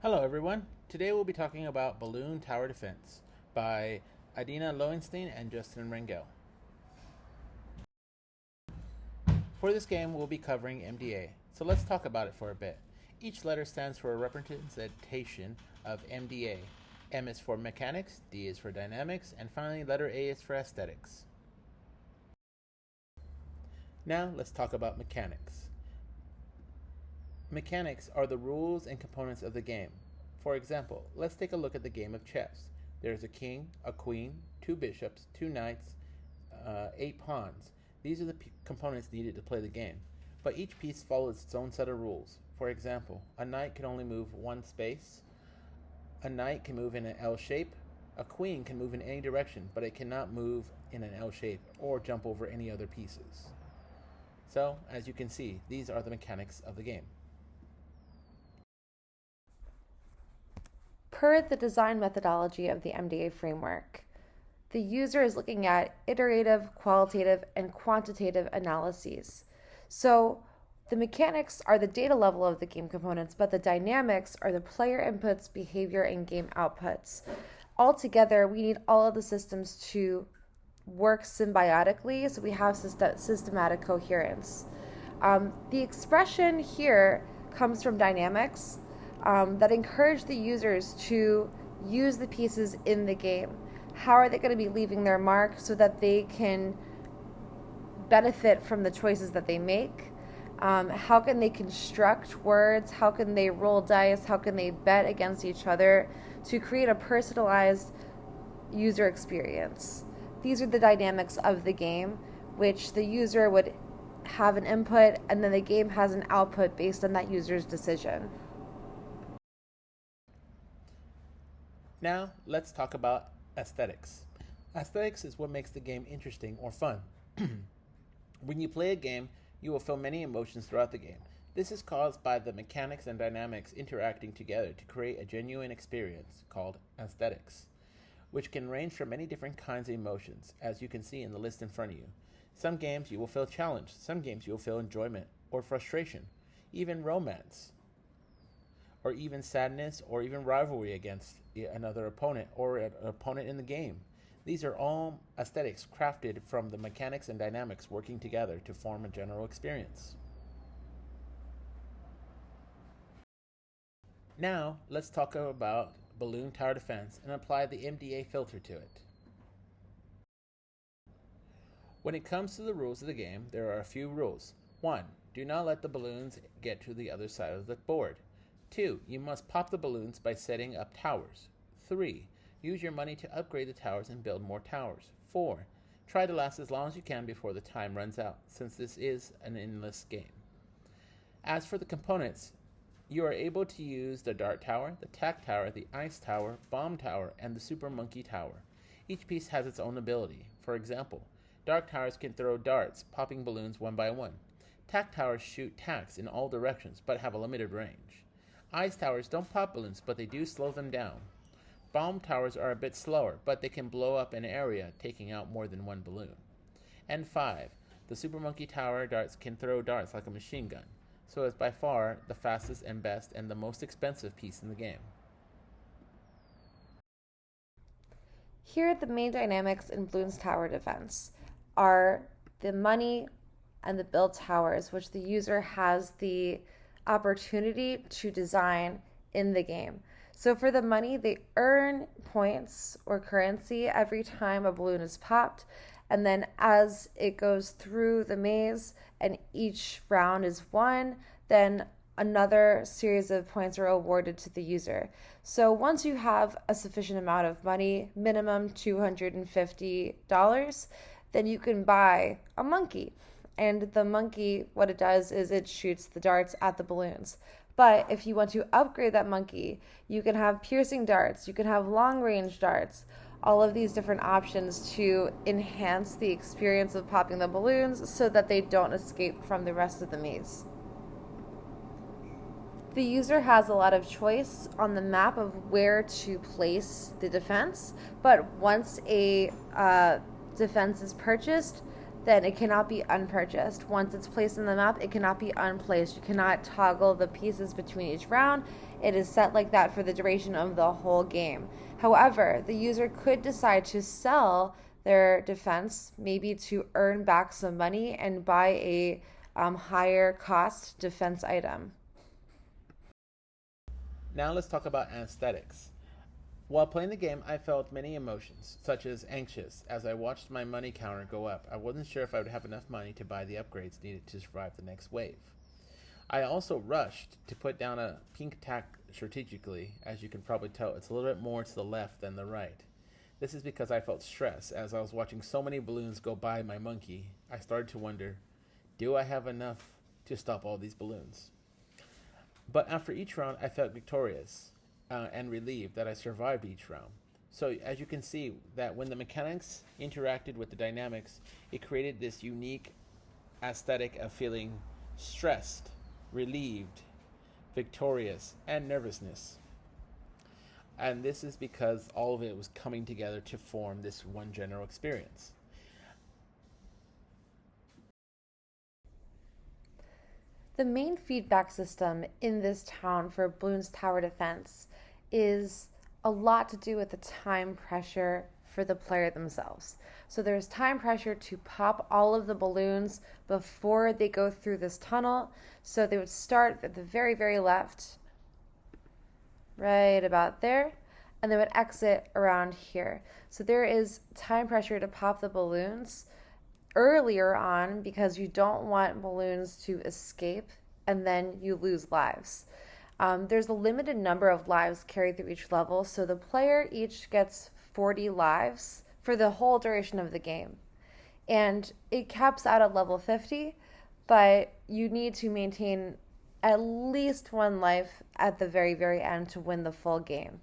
Hello everyone. Today we'll be talking about Balloon Tower Defense by Adina Lowenstein and Justin Rangel. For this game we'll be covering MDA, so let's talk about it for a bit. Each letter stands for a representation of MDA. M is for mechanics, D is for dynamics, and finally letter A is for aesthetics. Now let's talk about mechanics. Mechanics are the rules and components of the game. For example, let's take a look at the game of chess. There's a king, a queen, 2 bishops, 2 knights, 8 pawns. These are the components needed to play the game, but each piece follows its own set of rules. For example, a knight can only move 1 space, a knight can move in an L shape, a queen can move in any direction, but it cannot move in an L shape or jump over any other pieces. So, as you can see, these are the mechanics of the game. Per the design methodology of the MDA framework, the user is looking at iterative, qualitative, and quantitative analyses. So the mechanics are the data level of the game components, but the dynamics are the player inputs, behavior, and game outputs. Altogether, we need all of the systems to work symbiotically, so we have systematic coherence. The expression here comes from dynamics that encourage the users to use the pieces in the game. How are they going to be leaving their mark so that they can benefit from the choices that they make? How can they construct words? How can they roll dice? How can they bet against each other to create a personalized user experience? These are the dynamics of the game, which the user would have an input, and then the game has an output based on that user's decision. Now, let's talk about aesthetics. Aesthetics is what makes the game interesting or fun. When you play a game, you will feel many emotions throughout the game. This is caused by the mechanics and dynamics interacting together to create a genuine experience called aesthetics, which can range from many different kinds of emotions, as you can see in the list in front of you. Some games you will feel challenged, some games you will feel enjoyment or frustration, even romance, or even sadness, or even rivalry against another opponent or an opponent in the game. These are all aesthetics crafted from the mechanics and dynamics working together to form a general experience. Now, let's talk about Balloon Tower Defense and apply the MDA filter to it. When it comes to the rules of the game, there are a few rules. 1. Do not let the balloons get to the other side of the board. 2. You must pop the balloons by setting up towers. 3. Use your money to upgrade the towers and build more towers. 4. Try to last as long as you can before the time runs out, since this is an endless game. As for the components, you are able to use the dart tower, the tack tower, the ice tower, bomb tower, and the super monkey tower. Each piece has its own ability. For example, dart towers can throw darts, popping balloons one by one. Tack towers shoot tacks in all directions, but have a limited range. Ice towers don't pop balloons, but they do slow them down. Bomb towers are a bit slower, but they can blow up an area, taking out more than one balloon. And 5. The Super Monkey Tower darts can throw darts like a machine gun, so it's by far the fastest and best and the most expensive piece in the game. Here, the main dynamics in Balloon's tower defense are the money and the build towers, which the user has the opportunity to design in the game. So for the money, they earn points or currency every time a balloon is popped, and then as it goes through the maze and each round is won, then another series of points are awarded to the user. So once you have a sufficient amount of money, minimum $250, then you can buy a monkey. And the monkey, what it does is it shoots the darts at the balloons. But if you want to upgrade that monkey, you can have piercing darts, you can have long range darts, all of these different options to enhance the experience of popping the balloons so that they don't escape from the rest of the maze. The user has a lot of choice on the map of where to place the defense, but once a defense is purchased, then it cannot be unpurchased. Once it's placed in the map, it cannot be unplaced. You cannot toggle the pieces between each round. It is set like that for the duration of the whole game. However, the user could decide to sell their defense, maybe to earn back some money and buy a higher cost defense item. Now let's talk about aesthetics. While playing the game, I felt many emotions, such as anxious, as I watched my money counter go up. I wasn't sure if I would have enough money to buy the upgrades needed to survive the next wave. I also rushed to put down a pink tack strategically. As you can probably tell, it's a little bit more to the left than the right. This is because I felt stress as I was watching so many balloons go by my monkey. I started to wonder, do I have enough to stop all these balloons? But after each round, I felt victorious and relieved that I survived each round. So as you can see, that when the mechanics interacted with the dynamics, it created this unique aesthetic of feeling stressed, relieved, victorious, and nervousness. And this is because all of it was coming together to form this one general experience. The main feedback system in this town for Bloons Tower Defense is a lot to do with the time pressure for the player themselves. So there's time pressure to pop all of the balloons before they go through this tunnel. So they would start at the very, very left, right about there, and they would exit around here. So there is time pressure to pop the balloons earlier on because you don't want balloons to escape and then you lose lives. There's a limited number of lives carried through each level, so the player each gets 40 lives for the whole duration of the game. And it caps out at level 50, but you need to maintain at least one life at the very, very end to win the full game.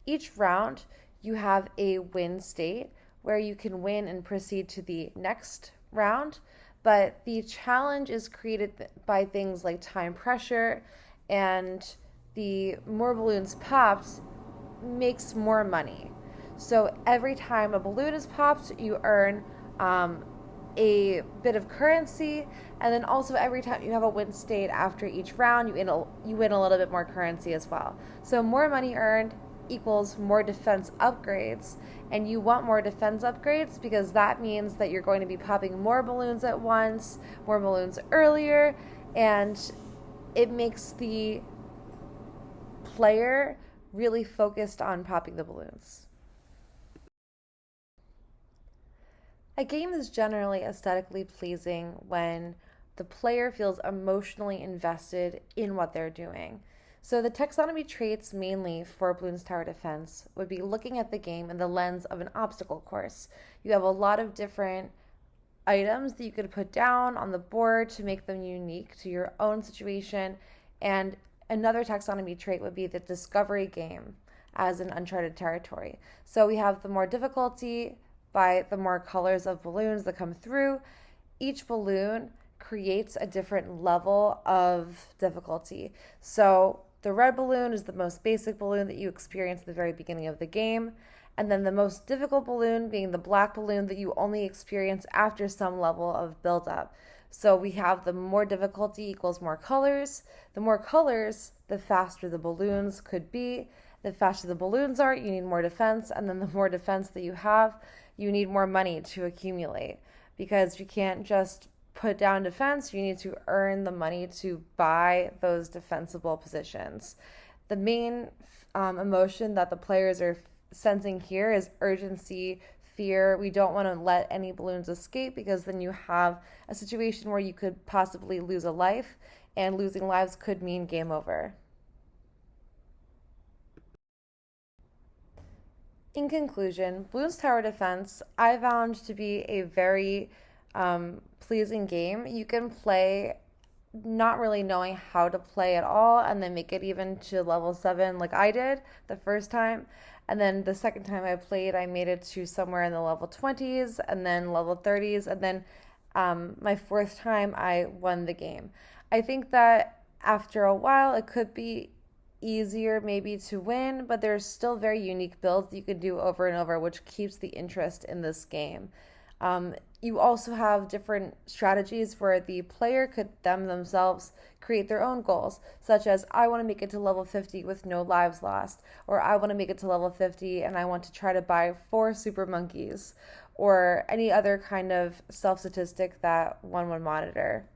Each round, you have a win state where you can win and proceed to the next round, but the challenge is created by things like time pressure, and the more balloons popped makes more money. So every time a balloon is popped, you earn a bit of currency, and then also every time you have a win state after each round, you win a little bit more currency as well. So more money earned equals more defense upgrades, and you want more defense upgrades because that means that you're going to be popping more balloons at once, more balloons earlier, and it makes the player really focused on popping the balloons. A game is generally aesthetically pleasing when the player feels emotionally invested in what they're doing. So the taxonomy traits mainly for Bloons Tower Defense would be looking at the game in the lens of an obstacle course. You have a lot of different items that you could put down on the board to make them unique to your own situation. And another taxonomy trait would be the discovery game as an uncharted territory. So we have the more difficulty by the more colors of balloons that come through. Each balloon creates a different level of difficulty. So the red balloon is the most basic balloon that you experience at the very beginning of the game. And then the most difficult balloon being the black balloon that you only experience after some level of buildup. So we have the more difficulty equals more colors. The more colors, the faster the balloons could be. The faster the balloons are, you need more defense. And then the more defense that you have, you need more money to accumulate. Because you can't just put down defense, you need to earn the money to buy those defensible positions. The main emotion that the players are sensing here is urgency, fear. We don't want to let any balloons escape because then you have a situation where you could possibly lose a life, and losing lives could mean game over. In conclusion, Bloons Tower Defense I found to be a very pleasing game. You can play not really knowing how to play at all and then make it even to level 7 like I did the first time. And then the second time I played, I made it to somewhere in the level 20s and then level 30s. And then my fourth time, I won the game. I think that after a while, it could be easier maybe to win, but there's still very unique builds you can do over and over, which keeps the interest in this game. You also have different strategies where the player could themselves create their own goals, such as I want to make it to level 50 with no lives lost, or I want to make it to level 50 and I want to try to buy 4 super monkeys, or any other kind of self statistic that one would monitor.